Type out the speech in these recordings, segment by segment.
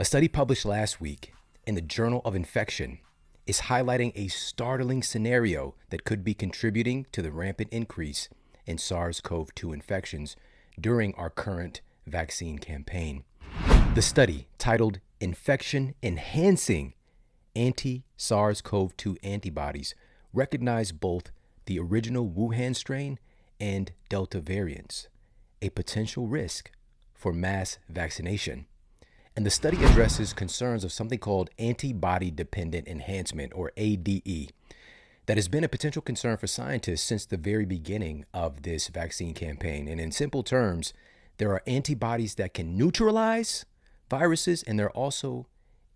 A study published last week in the Journal of Infection is highlighting a startling scenario that could be contributing to the rampant increase in SARS-CoV-2 infections during our current vaccine campaign. The study, titled Infection Enhancing Anti-SARS-CoV-2 Antibodies, recognized both the original Wuhan strain and Delta variants, a potential risk for mass vaccination. And the study addresses concerns of something called antibody-dependent enhancement, or ADE, that has been a potential concern for scientists since the very beginning of this vaccine campaign. And in simple terms, there are antibodies that can neutralize viruses, and there are also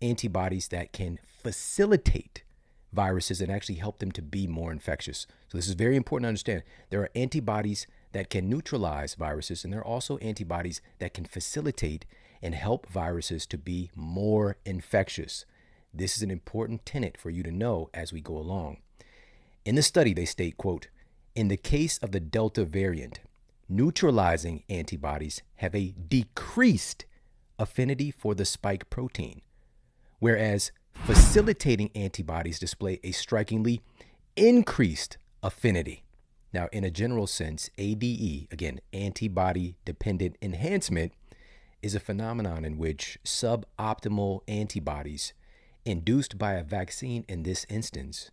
antibodies that can facilitate viruses and actually help them to be more infectious. So this is very important to understand. There are antibodies that can neutralize viruses, and there are also antibodies that can facilitate and help viruses to be more infectious. This is an important tenet for you to know as we go along. In the study, they state, quote, in the case of the Delta variant, neutralizing antibodies have a decreased affinity for the spike protein, whereas facilitating antibodies display a strikingly increased affinity. Now, in a general sense, ADE, again, antibody-dependent enhancement, is a phenomenon in which suboptimal antibodies induced by a vaccine in this instance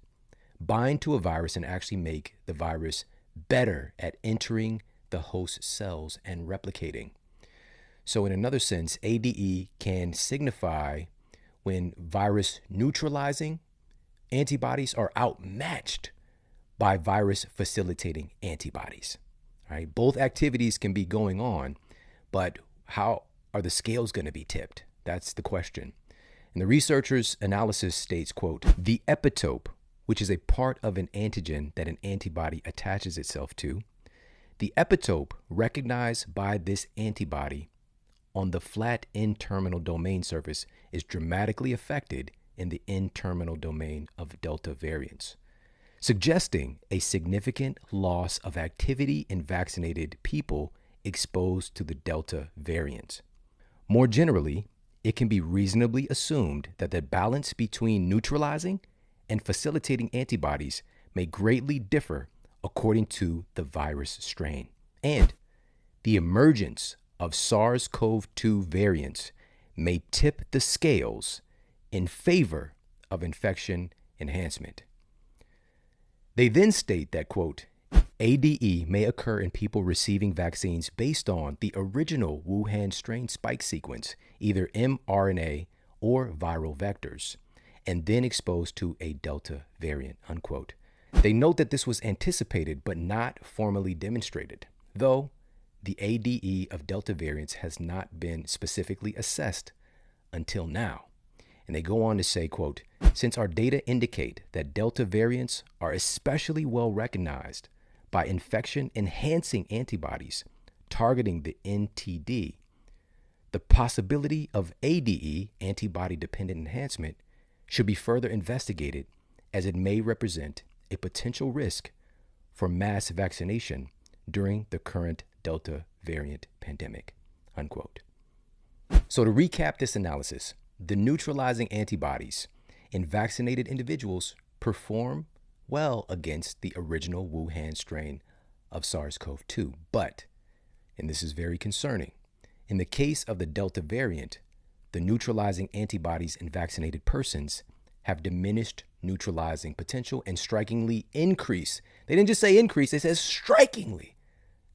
bind to a virus and actually make the virus better at entering the host cells and replicating. So in another sense, ADE can signify when virus neutralizing antibodies are outmatched by virus facilitating antibodies. All right? Both activities can be going on, but how are the scales going to be tipped? That's the question. And the researchers' analysis states, quote, the epitope, which is a part of an antigen that an antibody attaches itself to, the epitope recognized by this antibody on the flat N-terminal domain surface is dramatically affected in the N-terminal domain of Delta variants, suggesting a significant loss of activity in vaccinated people exposed to the Delta variant. More generally, it can be reasonably assumed that the balance between neutralizing and facilitating antibodies may greatly differ according to the virus strain, and the emergence of SARS-CoV-2 variants may tip the scales in favor of infection enhancement. They then state that, quote, ADE may occur in people receiving vaccines based on the original Wuhan strain spike sequence, either mRNA or viral vectors, and then exposed to a Delta variant, unquote. They note that this was anticipated but not formally demonstrated, though the ADE of Delta variants has not been specifically assessed until now. And they go on to say, quote, since our data indicate that Delta variants are especially well recognized by infection-enhancing antibodies targeting the NTD, the possibility of ADE, antibody-dependent enhancement, should be further investigated as it may represent a potential risk for mass vaccination during the current Delta variant pandemic, unquote. So to recap this analysis, the neutralizing antibodies in vaccinated individuals perform well against the original Wuhan strain of SARS-CoV-2. But, and this is very concerning, in the case of the Delta variant, the neutralizing antibodies in vaccinated persons have diminished neutralizing potential and strikingly increase. They didn't just say increase, they said strikingly.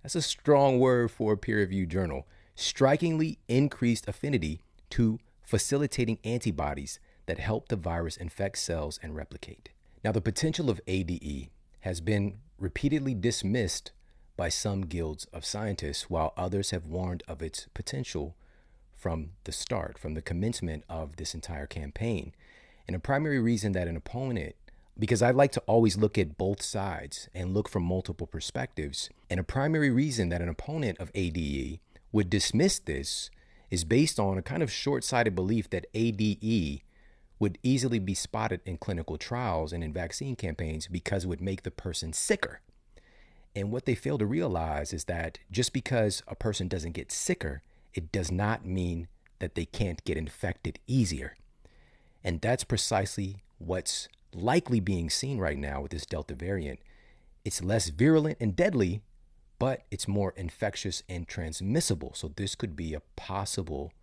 That's a strong word for a peer-reviewed journal. Strikingly increased affinity to facilitating antibodies that help the virus infect cells and replicate. Now, the potential of ADE has been repeatedly dismissed by some guilds of scientists, while others have warned of its potential from the start, from the commencement of this entire campaign. And a primary reason that an opponent, because I like to always look at both sides and look from multiple perspectives, and a primary reason that an opponent of ADE would dismiss this is based on a kind of short-sighted belief that ADE would easily be spotted in clinical trials and in vaccine campaigns because it would make the person sicker. And what they fail to realize is that just because a person doesn't get sicker, it does not mean that they can't get infected easier. And that's precisely what's likely being seen right now with this Delta variant. It's less virulent and deadly, but it's more infectious and transmissible. So this could be a possible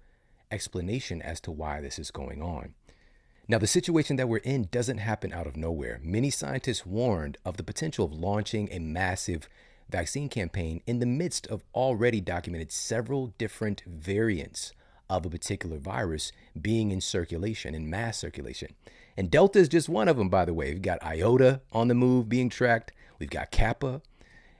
explanation as to why this is going on. Now, the situation that we're in doesn't happen out of nowhere. Many scientists warned of the potential of launching a massive vaccine campaign in the midst of already documented several different variants of a particular virus being in circulation, in mass circulation. And Delta is just one of them, by the way. We've got Iota on the move being tracked. We've got Kappa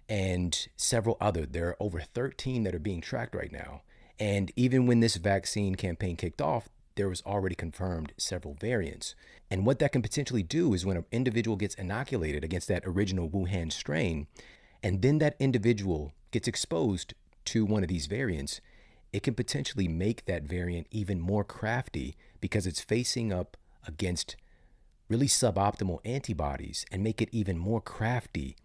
and several other. There are over 13 that are being tracked right now. And even when this vaccine campaign kicked off, there was already confirmed several variants. And what that can potentially do is when an individual gets inoculated against that original Wuhan strain, and then that individual gets exposed to one of these variants, it can potentially make that variant even more crafty because it's facing up against really suboptimal antibodies and make it even more crafty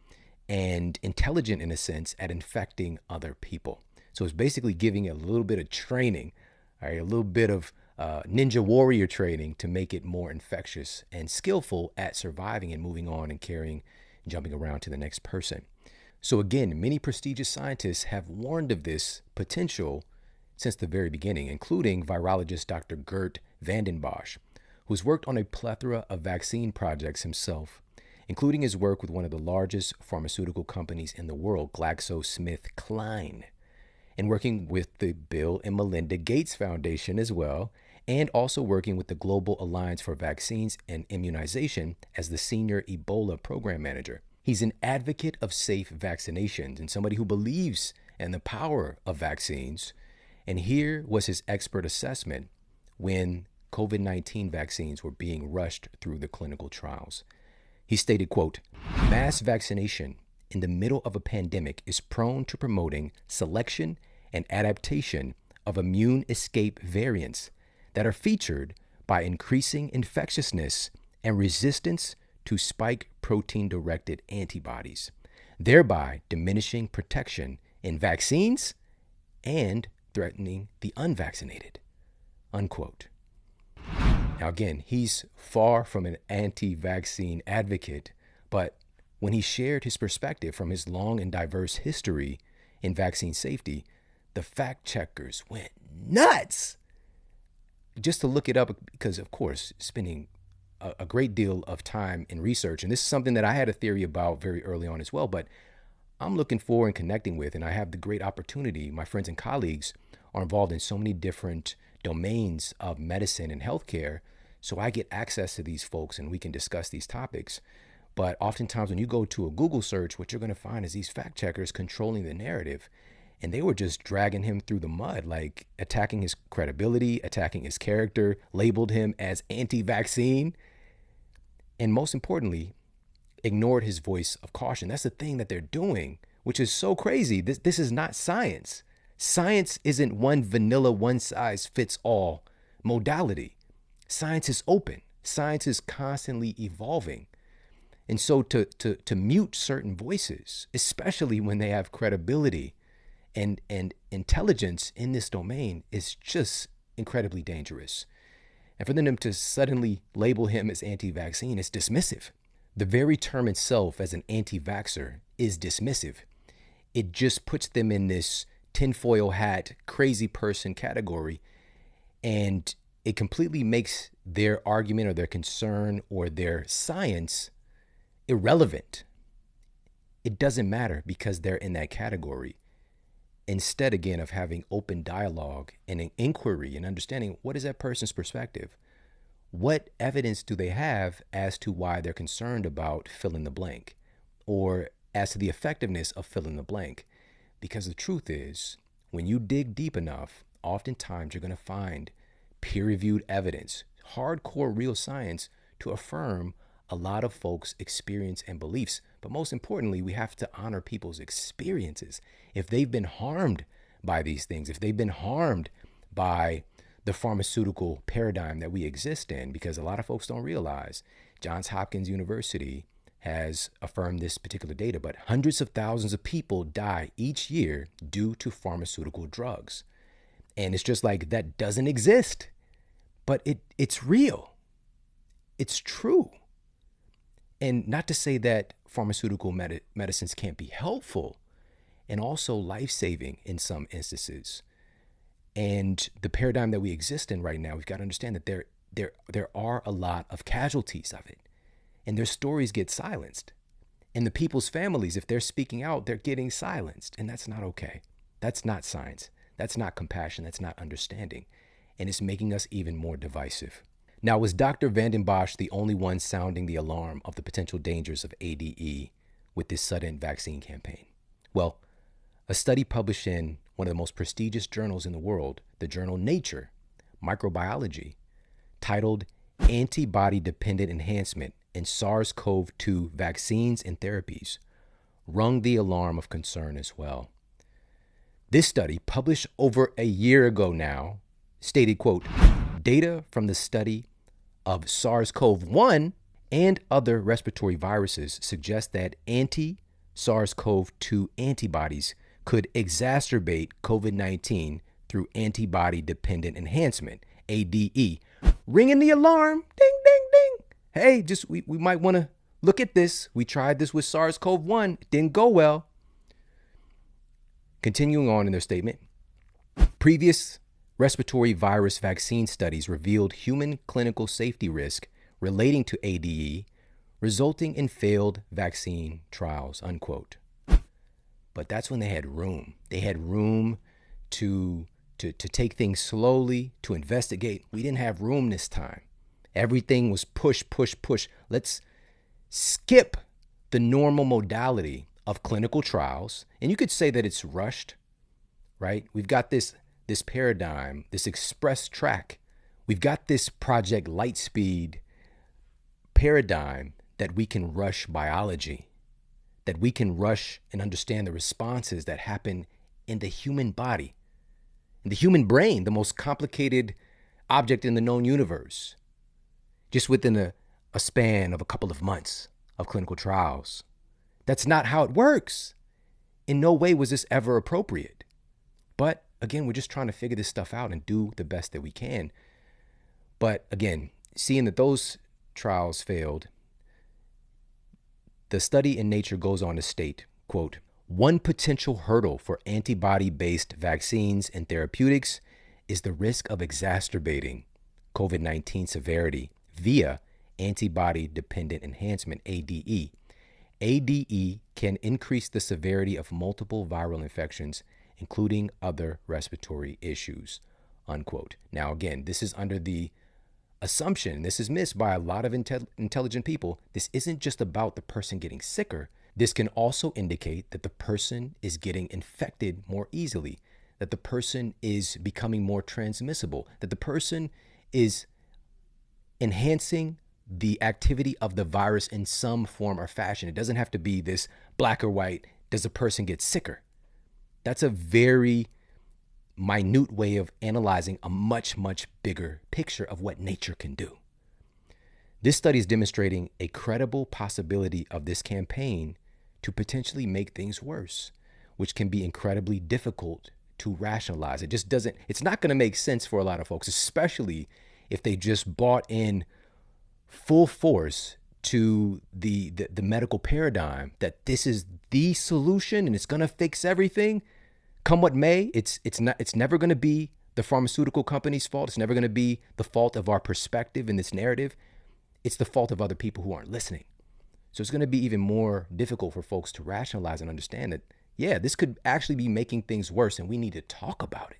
and intelligent in a sense at infecting other people. So it's basically giving it a little bit of training, all right, a little bit of ninja warrior training to make it more infectious and skillful at surviving and moving on and carrying, jumping around to the next person. So again, many prestigious scientists have warned of this potential since the very beginning, including virologist Dr. Gert Vanden Bossche, who's worked on a plethora of vaccine projects himself, including his work with one of the largest pharmaceutical companies in the world, GlaxoSmithKline, and working with the Bill and Melinda Gates Foundation as well, and also working with the Global Alliance for Vaccines and Immunization as the Senior Ebola Program Manager. He's an advocate of safe vaccinations and somebody who believes in the power of vaccines. And here was his expert assessment when COVID-19 vaccines were being rushed through the clinical trials. He stated, quote, "Mass vaccination in the middle of a pandemic is prone to promoting selection and adaptation of immune escape variants that are featured by increasing infectiousness and resistance to spike protein-directed antibodies, thereby diminishing protection in vaccines and threatening the unvaccinated," unquote. Now, again, he's far from an anti-vaccine advocate, but when he shared his perspective from his long and diverse history in vaccine safety, the fact checkers went nuts just to look it up because, of course, spending a great deal of time in research. And this is something that I had a theory about very early on as well, but I'm looking forward and connecting with, and I have the great opportunity. My friends and colleagues are involved in so many different domains of medicine and healthcare. So I get access to these folks and we can discuss these topics. But oftentimes when you go to a Google search, what you're going to find is these fact checkers controlling the narrative. And they were just dragging him through the mud, like attacking his credibility, attacking his character, labeled him as anti-vaccine, and most importantly, ignored his voice of caution. That's the thing that they're doing, which is so crazy. This is not science. Science isn't one vanilla, one-size-fits-all modality. Science is open. Science is constantly evolving. And so to mute certain voices, especially when they have credibility and intelligence in this domain, is just incredibly dangerous. And for them to suddenly label him as anti-vaccine is dismissive. The very term itself as an anti-vaxxer is dismissive. It just puts them in this tinfoil hat, crazy person category, and it completely makes their argument or their concern or their science irrelevant. It doesn't matter because they're in that category. Instead, again, of having open dialogue and an inquiry and understanding what is that person's perspective? What evidence do they have as to why they're concerned about fill in the blank, or as to the effectiveness of fill in the blank? Because the truth is, when you dig deep enough, oftentimes you're going to find peer-reviewed evidence, hardcore real science to affirm a lot of folks' experience and beliefs. But most importantly, we have to honor people's experiences. If they've been harmed by these things, if they've been harmed by the pharmaceutical paradigm that we exist in, because a lot of folks don't realize Johns Hopkins University has affirmed this particular data, but hundreds of thousands of people die each year due to pharmaceutical drugs. And it's just like, that doesn't exist. But it's real. It's true. And not to say that pharmaceutical medicines can't be helpful and also life-saving in some instances. And the paradigm that we exist in right now, we've got to understand that there are a lot of casualties of it. And their stories get silenced. And the people's families, if they're speaking out, they're getting silenced. And that's not okay. That's not science. That's not compassion. That's not understanding. And it's making us even more divisive. Now, was Dr. Vanden Bosch the only one sounding the alarm of the potential dangers of ADE with this sudden vaccine campaign? Well, a study published in one of the most prestigious journals in the world, the journal Nature, Microbiology, titled Antibody Dependent Enhancement in SARS-CoV-2 Vaccines and Therapies, rung the alarm of concern as well. This study, published over a year ago now, stated, quote, data from the study of SARS-CoV-1 and other respiratory viruses suggest that anti-SARS-CoV-2 antibodies could exacerbate COVID-19 through antibody-dependent enhancement, ADE. Ringing the alarm, ding, ding, ding. Hey, we might want to look at this. We tried this with SARS-CoV-1. It didn't go well. Continuing on in their statement, previous respiratory virus vaccine studies revealed human clinical safety risk relating to ADE, resulting in failed vaccine trials, unquote. But that's when they had room. They had room to take things slowly, to investigate. We didn't have room this time. Everything was push, push, push. Let's skip the normal modality of clinical trials. And you could say that it's rushed, right? We've got this paradigm, this express track. We've got this Project Lightspeed paradigm that we can rush biology, that we can rush and understand the responses that happen in the human body, in the human brain, the most complicated object in the known universe, just within a span of a couple of months of clinical trials. That's not how it works. In no way was this ever appropriate. But again, we're just trying to figure this stuff out and do the best that we can. But again, seeing that those trials failed, the study in Nature goes on to state, quote, one potential hurdle for antibody-based vaccines and therapeutics is the risk of exacerbating COVID-19 severity via antibody-dependent enhancement, ADE. ADE can increase the severity of multiple viral infections, including other respiratory issues, unquote. Now, again, this is under the assumption, this is missed by a lot of intelligent people, this isn't just about the person getting sicker. This can also indicate that the person is getting infected more easily, that the person is becoming more transmissible, that the person is enhancing the activity of the virus in some form or fashion. It doesn't have to be this black or white, does the person get sicker? That's a very minute way of analyzing a much, much bigger picture of what nature can do. This study is demonstrating a credible possibility of this campaign to potentially make things worse, which can be incredibly difficult to rationalize. It's not going to make sense for a lot of folks, especially if they just bought in full force to the medical paradigm that this is the solution and it's going to fix everything. Come what may, it's never going to be the pharmaceutical company's fault. It's never going to be the fault of our perspective in this narrative. It's the fault of other people who aren't listening. So it's going to be even more difficult for folks to rationalize and understand that, yeah, this could actually be making things worse and we need to talk about it.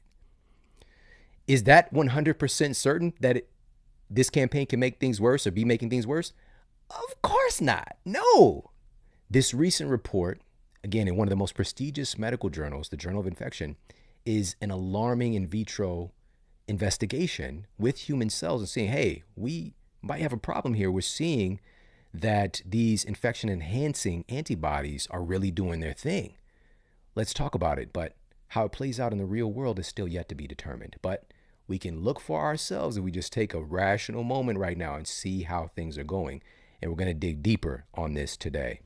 Is that 100% certain that this campaign can make things worse or be making things worse? Of course not. No. This recent report, again, in one of the most prestigious medical journals, the Journal of Infection, is an alarming in vitro investigation with human cells and saying, hey, we might have a problem here. We're seeing that these infection-enhancing antibodies are really doing their thing. Let's talk about it. But how it plays out in the real world is still yet to be determined. But we can look for ourselves if we just take a rational moment right now and see how things are going. And we're going to dig deeper on this today.